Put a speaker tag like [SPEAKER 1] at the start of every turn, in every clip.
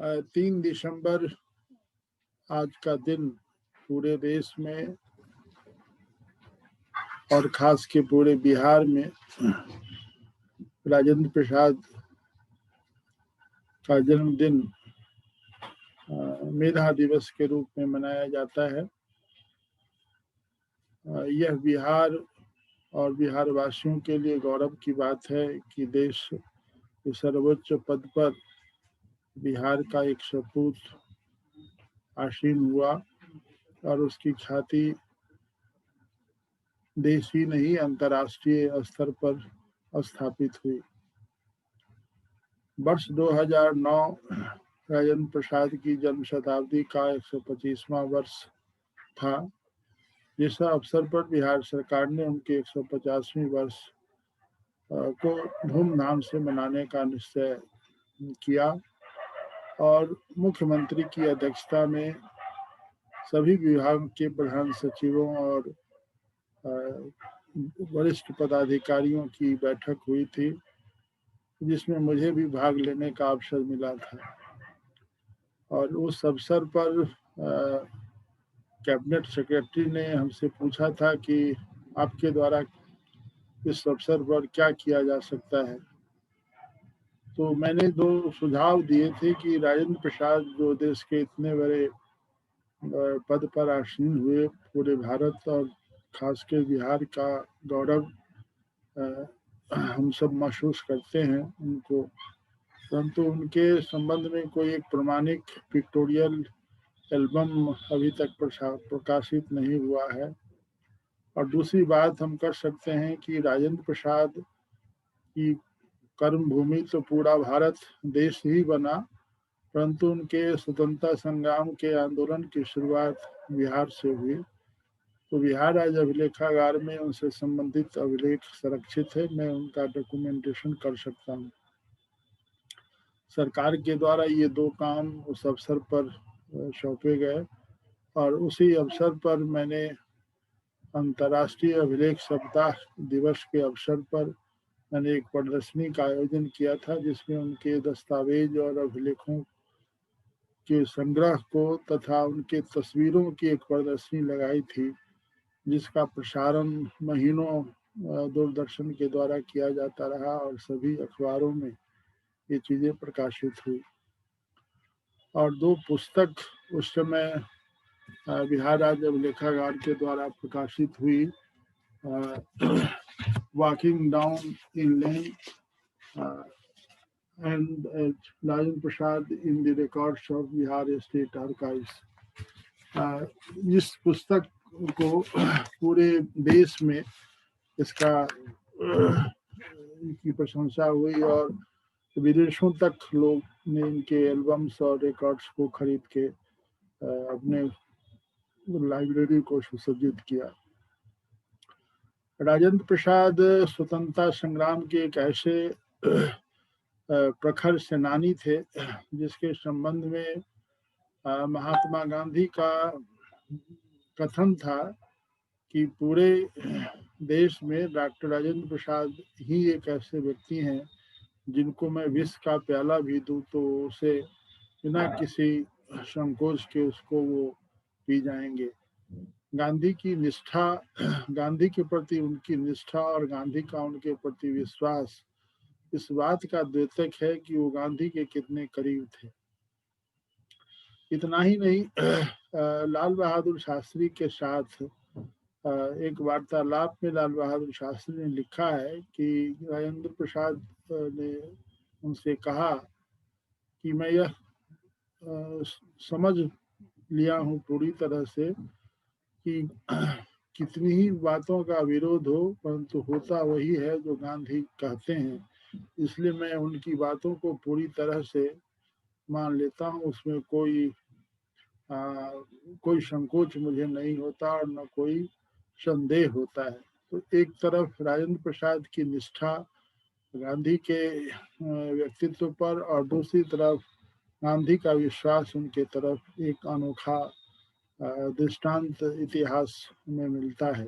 [SPEAKER 1] 3 दिसंबर आज का दिन पूरे देश में और खास के पूरे बिहार में राजेंद्र प्रसाद का जन्मदिन मेधा दिवस के रूप में मनाया जाता है। यह बिहार और बिहार वासियों के लिए गौरव की बात है कि देश के सर्वोच्च पद पर बिहार का एक सपूत आसीन हुआ और उसकी ख्याति देश ही नहीं अंतर्राष्ट्रीय स्तर पर स्थापित हुई। वर्ष 2009 राजेंद्र प्रसाद की जन्म शताब्दी का 125वां वर्ष था, जिस अवसर पर बिहार सरकार ने उनके 150वीं वर्ष को धूमधाम से मनाने का निश्चय किया और मुख्यमंत्री की अध्यक्षता में सभी विभाग के प्रधान सचिवों और वरिष्ठ पदाधिकारियों की बैठक हुई थी, जिसमें मुझे भी भाग लेने का अवसर मिला था। और उस अवसर पर कैबिनेट सेक्रेटरी ने हमसे पूछा था कि आपके द्वारा इस अवसर पर क्या किया जा सकता है। तो मैंने 2 सुझाव दिए थे कि राजेंद्र प्रसाद जो देश के इतने बड़े पद पर आसीन हुए, पूरे भारत और खासकर बिहार का गौरव हम सब महसूस करते हैं उनको, परंतु उनके संबंध में कोई एक प्रमाणिक पिक्टोरियल एल्बम अभी तक प्रकाशित नहीं हुआ है। और दूसरी बात हम कर सकते हैं कि राजेंद्र प्रसाद की कर्मभूमि तो पूरा भारत देश ही बना, परंतु उनके स्वतंत्रता संग्राम के आंदोलन की शुरुआत बिहार से हुई। तो बिहार राज्य अभिलेखागार में उनसे संबंधित अभिलेख संरक्षित है, मैं उनका डॉक्यूमेंटेशन कर सकता हूँ। सरकार के द्वारा ये 2 काम उस अवसर पर सौंपे गए और उसी अवसर पर मैंने अंतर्राष्ट्रीय अभिलेख सप्ताह दिवस के अवसर पर मैंने एक प्रदर्शनी का आयोजन किया था, जिसमें उनके दस्तावेज और अभिलेखों के संग्रह को तथा उनके तस्वीरों की एक प्रदर्शनी लगाई थी, जिसका प्रसारण महीनों दूरदर्शन के द्वारा किया जाता रहा और सभी अखबारों में ये चीज़ें प्रकाशित हुई। और 2 पुस्तक उस समय बिहार राज्य अभिलेखागार के द्वारा प्रकाशित हुई, walking down in lane and Rajendra Prasad in the records of Bihar state archives. इस पुस्तक को पूरे देश में इसका की प्रशंसा हुई और विदेशों तक लोग ने इनके एल्बम्स और रिकॉर्ड्स को खरीद के अपने लाइब्रेरी को सुसज्जित किया। राजेंद्र प्रसाद स्वतंत्रता संग्राम के एक ऐसे प्रखर सेनानी थे जिसके संबंध में महात्मा गांधी का कथन था कि पूरे देश में डॉक्टर राजेंद्र प्रसाद ही एक ऐसे व्यक्ति हैं जिनको मैं विष का प्याला भी दूं तो उसे बिना किसी संकोच के उसको वो पी जाएंगे। गांधी की निष्ठा, गांधी के प्रति उनकी निष्ठा और गांधी का उनके प्रति विश्वास इस बात का द्योतक है कि वो गांधी के कितने करीब थे। इतना ही नहीं, लाल बहादुर शास्त्री के साथ एक वार्तालाप में लाल बहादुर शास्त्री ने लिखा है कि राजेंद्र प्रसाद ने उनसे कहा कि मैं यह समझ लिया हूँ पूरी तरह से कि कितनी ही बातों का विरोध हो, परंतु होता वही है जो गांधी कहते हैं, इसलिए मैं उनकी बातों को पूरी तरह से मान लेता हूँ। उसमें कोई संकोच मुझे नहीं होता और न कोई संदेह होता है। तो एक तरफ राजेंद्र प्रसाद की निष्ठा गांधी के व्यक्तित्व पर और दूसरी तरफ गांधी का विश्वास उनके तरफ एक अनोखा दृष्टांत इतिहास में मिलता है।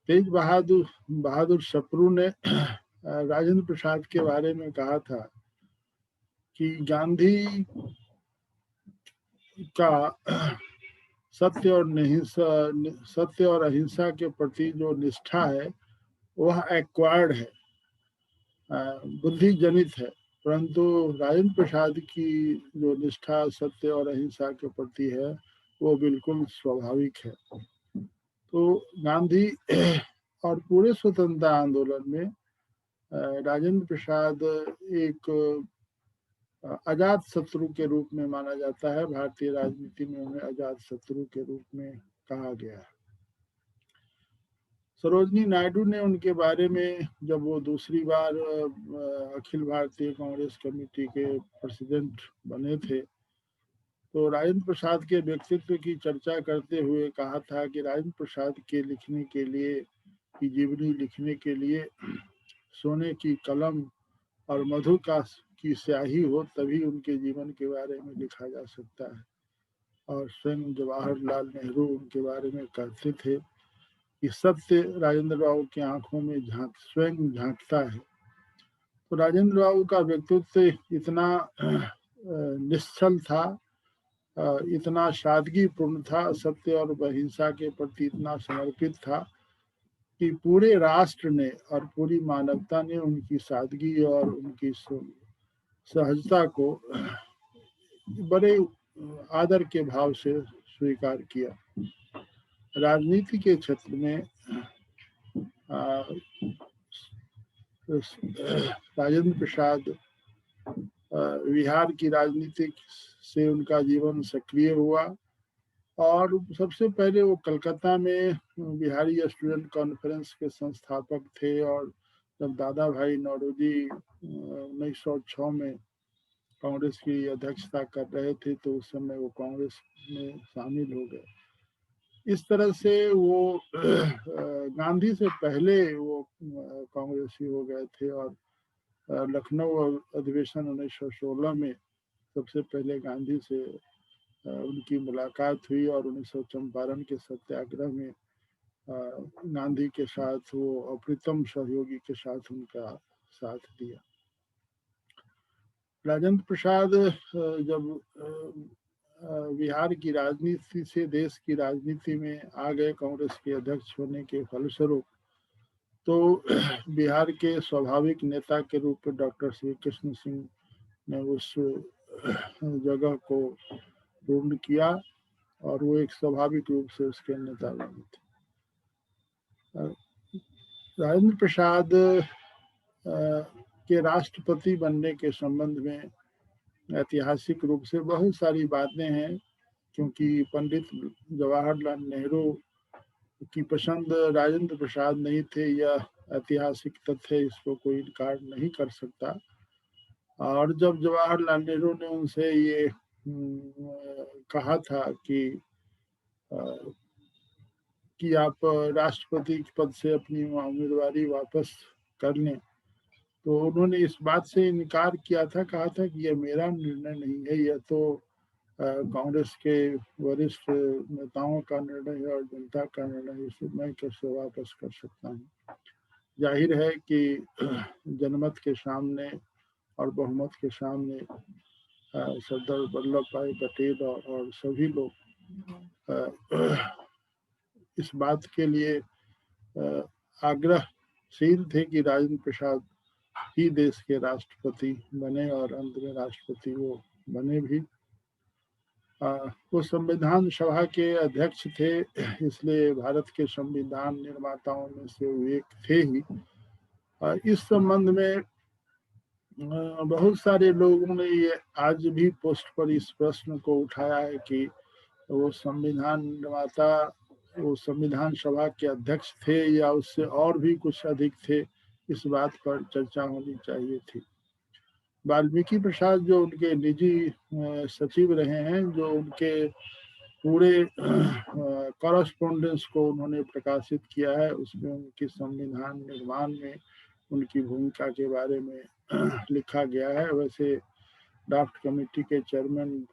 [SPEAKER 1] तेज बहादुर सप्रू ने राजेंद्र प्रसाद के बारे में कहा था कि गांधी का सत्य और अहिंसा के प्रति जो निष्ठा है वह एक्वायर्ड है, बुद्धि जनित है, परंतु राजेंद्र प्रसाद की जो निष्ठा सत्य और अहिंसा के प्रति है वो बिल्कुल स्वाभाविक है। तो गांधी और पूरे स्वतंत्रता आंदोलन में राजेंद्र प्रसाद एक अजात शत्रु के रूप में माना जाता है। भारतीय राजनीति में उन्हें अजात शत्रु के रूप में कहा गया है। सरोजनी नायडू ने उनके बारे में, जब वो दूसरी बार अखिल भारतीय कांग्रेस कमेटी के प्रेसिडेंट बने थे, तो राजेंद्र प्रसाद के व्यक्तित्व की चर्चा करते हुए कहा था कि राजेंद्र प्रसाद के लिखने के लिए, की जीवनी लिखने के लिए सोने की कलम और मधु की स्याही हो तभी उनके जीवन के बारे में लिखा जा सकता है। और स्वयं जवाहरलाल नेहरू उनके बारे में कहते थे कि सत्य राजेंद्र बाबू की आंखों में स्वयं झांकता है। तो राजेंद्र बाबू का व्यक्तित्व इतना निश्चल था, इतना सादगीपूर्ण था, सत्य और अहिंसा के प्रति इतना समर्पित था कि पूरे राष्ट्र ने और पूरी मानवता ने उनकी सादगी और उनकी सहजता को बड़े आदर के भाव से स्वीकार किया। राजनीति के क्षेत्र में राजेंद्र प्रसाद बिहार की राजनीति से उनका जीवन सक्रिय हुआ और सबसे पहले वो कलकत्ता में बिहारी स्टूडेंट कॉन्फ्रेंस के संस्थापक थे। और जब दादा भाई नौरोजी 1906 में कांग्रेस की अध्यक्षता कर रहे थे तो उस समय वो कांग्रेस में शामिल हो गए। इस तरह से वो गांधी से पहले वो कांग्रेसी हो गए थे और लखनऊ अधिवेशन 1916 में सबसे पहले गांधी से उनकी मुलाकात हुई और 1900 चंपारण के सत्याग्रह में गांधी के साथ वो अप्रीतम सहयोगी के साथ उनका साथ दिया। राजेंद्र प्रसाद जब बिहार की राजनीति से देश की राजनीति में आ गए कांग्रेस के अध्यक्ष होने के फलस्वरूप, तो बिहार के स्वाभाविक नेता के रूप में डॉक्टर श्री कृष्ण सिंह ने उस जगह को पूर्ण किया और वो एक स्वाभाविक रूप से उसके नेता बने थे। राजेंद्र प्रसाद के राष्ट्रपति बनने के संबंध में ऐतिहासिक रूप से बहुत सारी बातें हैं, क्योंकि पंडित जवाहरलाल नेहरू की पसंद राजेंद्र प्रसाद नहीं थे। यह ऐतिहासिक तथ्य, इसको कोई इनकार नहीं कर सकता। और जब जवाहरलाल नेहरू ने उनसे ये कहा था कि आप राष्ट्रपति पद से अपनी उम्मीदवारी वापस कर लें, तो उन्होंने इस बात से इनकार किया था, कहा था कि यह मेरा निर्णय नहीं है, यह तो कांग्रेस के वरिष्ठ नेताओं का निर्णय है और जनता का निर्णय है, इसे मैं कैसे वापस कर सकता हूँ। जाहिर है कि जनमत के सामने और बहुमत के सामने सरदार वल्लभ भाई पटेल और सभी लोग इस बात के लिए आग्रहशील थे कि राजेंद्र प्रसाद ही देश के राष्ट्रपति बने और अंत में राष्ट्रपति वो बने भी। वो संविधान सभा के अध्यक्ष थे, इसलिए भारत के संविधान निर्माताओं में से वो एक थे ही। इस संबंध में बहुत सारे लोगों ने ये आज भी पोस्ट पर इस प्रश्न को उठाया है कि वो संविधान निर्माता, वो संविधान सभा के अध्यक्ष थे या उससे और भी कुछ अधिक थे। इस बात पर चर्चा होनी चाहिए थी। वाल्मीकि प्रसाद जो उनके निजी सचिव रहे हैं, जो उनके पूरे कॉरेस्पोंडेंस को उन्होंने प्रकाशित किया है, उसमें उनकी संविधान निर्माण में उनकी भूमिका के बारे में लिखा गया है। वैसे ड्राफ्ट कमेटी के चेयरमैन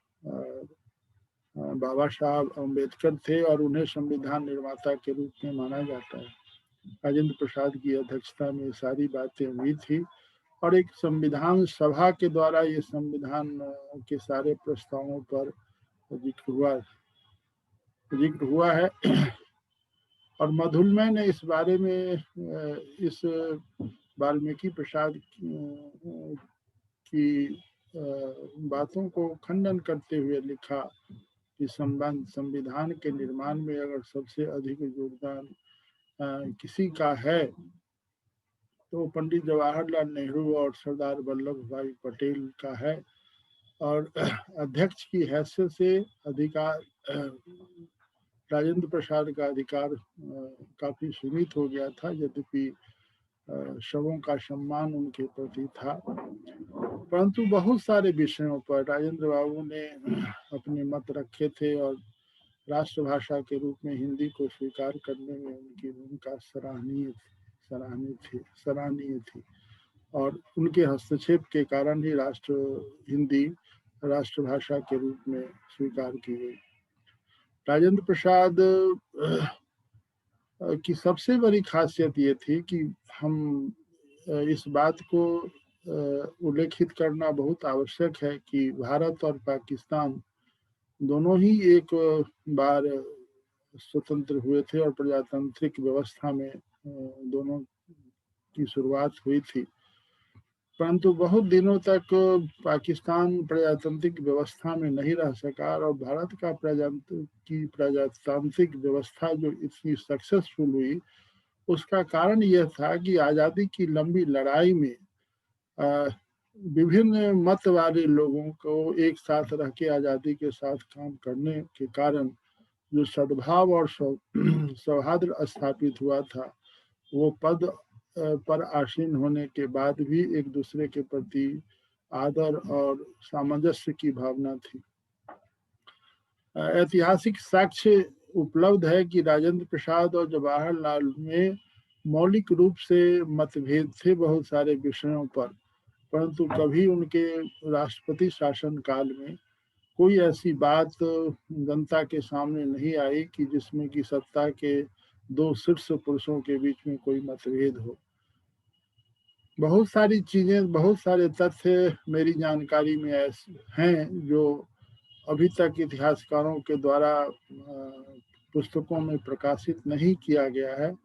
[SPEAKER 1] बाबा साहब अम्बेडकर थे और उन्हें संविधान निर्माता के रूप में माना जाता है। राजेंद्र प्रसाद की अध्यक्षता में सारी बातें हुई थी और एक संविधान सभा के द्वारा ये संविधान के सारे प्रस्तावों पर जिक्र हुआ है। और मधुलमय ने इस बारे में इस वाल्मीकि प्रसाद की बातों को खंडन करते हुए लिखा कि संविधान के निर्माण में अगर सबसे अधिक योगदान किसी का है तो पंडित जवाहरलाल नेहरू और सरदार वल्लभ भाई पटेल का है। और अध्यक्ष की हैसियत से अधिकार राजेंद्र प्रसाद का अधिकार काफी सीमित हो गया था, यद्यपि शवों का सम्मान उनके प्रति था, परंतु बहुत सारे विषयों पर राजेंद्र बाबू ने अपने मत रखे थे और राष्ट्रभाषा के रूप में हिंदी को स्वीकार करने में उनकी भूमिका सराहनीय थी और उनके हस्तक्षेप के कारण ही हिंदी राष्ट्रभाषा के रूप में स्वीकार की गई। राजेंद्र प्रसाद की सबसे बड़ी खासियत ये थी कि हम इस बात को उल्लेखित करना बहुत आवश्यक है कि भारत और पाकिस्तान दोनों ही एक बार स्वतंत्र हुए थे और प्रजातांत्रिक व्यवस्था में दोनों की शुरुआत हुई थी, परंतु बहुत दिनों तक पाकिस्तान प्रजातांत्रिक व्यवस्था में नहीं रह सका और भारत का प्रजातांत्रिक व्यवस्था जो इतनी सक्सेसफुल हुई उसका कारण यह था कि आज़ादी की लंबी लड़ाई में विभिन्न मत वाले लोगों को एक साथ रह के आज़ादी के साथ काम करने के कारण जो सद्भाव और सौहार्द स्थापित हुआ था, वो पद पर आसीन होने के बाद भी एक दूसरे के प्रति आदर और सामंजस्य की भावना थी। ऐतिहासिक साक्ष्य उपलब्ध है कि राजेंद्र प्रसाद और जवाहरलाल में मौलिक रूप से मतभेद थे बहुत सारे विषयों पर, परंतु कभी उनके राष्ट्रपति शासन काल में कोई ऐसी बात जनता के सामने नहीं आई कि जिसमें कि सत्ता के दो शीर्ष पुरुषों के बीच में कोई मतभेद हो। बहुत सारी चीजें, बहुत सारे तथ्य मेरी जानकारी में ऐसे हैं जो अभी तक इतिहासकारों के द्वारा पुस्तकों में प्रकाशित नहीं किया गया है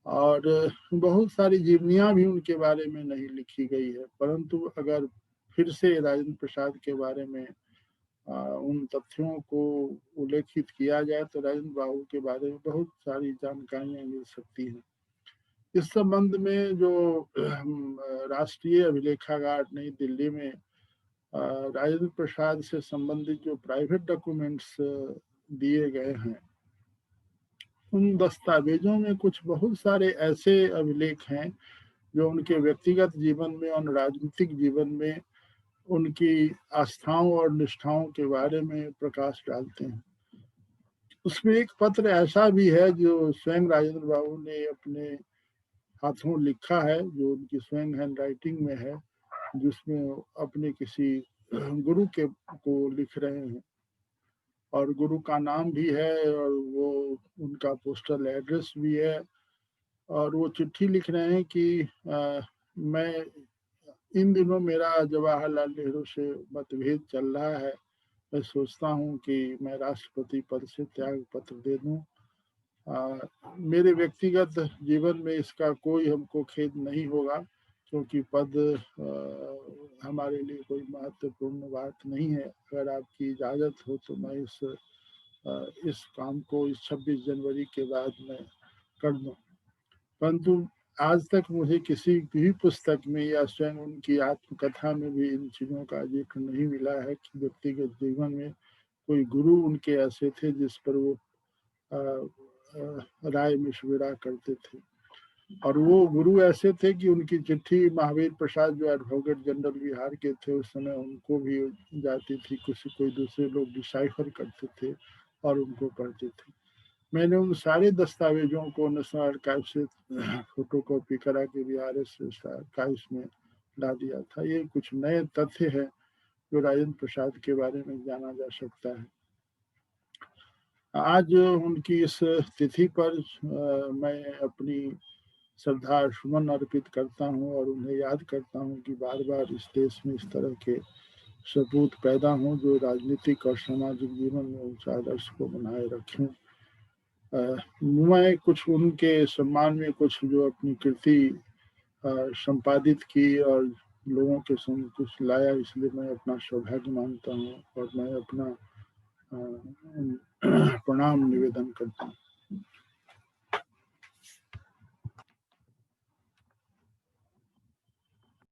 [SPEAKER 1] और बहुत सारी जीवनियां भी उनके बारे में नहीं लिखी गई है, परंतु अगर फिर से राजेंद्र प्रसाद के बारे में उन तथ्यों को उल्लेखित किया जाए तो राजेंद्र बाबू के बारे में बहुत सारी जानकारियां मिल सकती हैं। इस संबंध में जो राष्ट्रीय अभिलेखागार नई दिल्ली में राजेंद्र प्रसाद से संबंधित जो प्राइवेट डॉक्यूमेंट्स दिए गए हैं, उन दस्तावेजों में कुछ बहुत सारे ऐसे अभिलेख हैं जो उनके व्यक्तिगत जीवन में और राजनीतिक जीवन में उनकी आस्थाओं और निष्ठाओं के बारे में प्रकाश डालते हैं। उसमें एक पत्र ऐसा भी है जो स्वयं राजेंद्र बाबू ने अपने हाथों लिखा है, जो उनकी स्वयं हैंड राइटिंग में है, जिसमें अपने किसी गुरु को लिख रहे हैं और गुरु का नाम भी है और वो उनका पोस्टल एड्रेस भी है और वो चिट्ठी लिख रहे हैं कि मैं इन दिनों मेरा जवाहरलाल नेहरू से मतभेद चल रहा है, मैं सोचता हूँ कि मैं राष्ट्रपति पद से त्याग पत्र दे दूँ। मेरे व्यक्तिगत जीवन में इसका कोई हमको खेद नहीं होगा क्योंकि पद हमारे लिए कोई महत्वपूर्ण बात नहीं है। अगर आपकी इजाज़त हो तो मैं इस काम को इस 26 जनवरी के बाद मैं कर दूँ, परंतु आज तक मुझे किसी भी पुस्तक में या स्वयं उनकी आत्मकथा में भी इन चीज़ों का जिक्र नहीं मिला है कि व्यक्तिगत जीवन में कोई गुरु उनके ऐसे थे जिस पर वो राय मशविरा करते थे। और वो गुरु ऐसे थे कि उनकी चिट्ठी महावीर प्रसाद जो एडवोकेट जनरल बिहार के थे उस समय उनको भी जाती थी, कोई दूसरे लोग डिसाइफर करते थे और उनको पढ़ते थे। मैंने उन सारे दस्तावेजों को नेशनल आर्काइव से फोटो कॉपी करा के BRS आर्काइव में ला दिया था। ये कुछ नए तथ्य है जो राजेंद्र प्रसाद के बारे में जाना जा सकता है। आज उनकी इस तिथि पर मैं अपनी श्रद्धा सुमन अर्पित करता हूँ और उन्हें याद करता हूँ कि बार बार इस देश में इस तरह के सपूत पैदा हों जो राजनीतिक और सामाजिक जीवन में ऊंचा आदर्श को बनाए रखें। मैं कुछ उनके सम्मान में कुछ जो अपनी कृति संपादित की और लोगों के समक्ष कुछ लाया, इसलिए मैं अपना सौभाग्य मानता हूँ और मैं अपना प्रणाम निवेदन करता हूँ।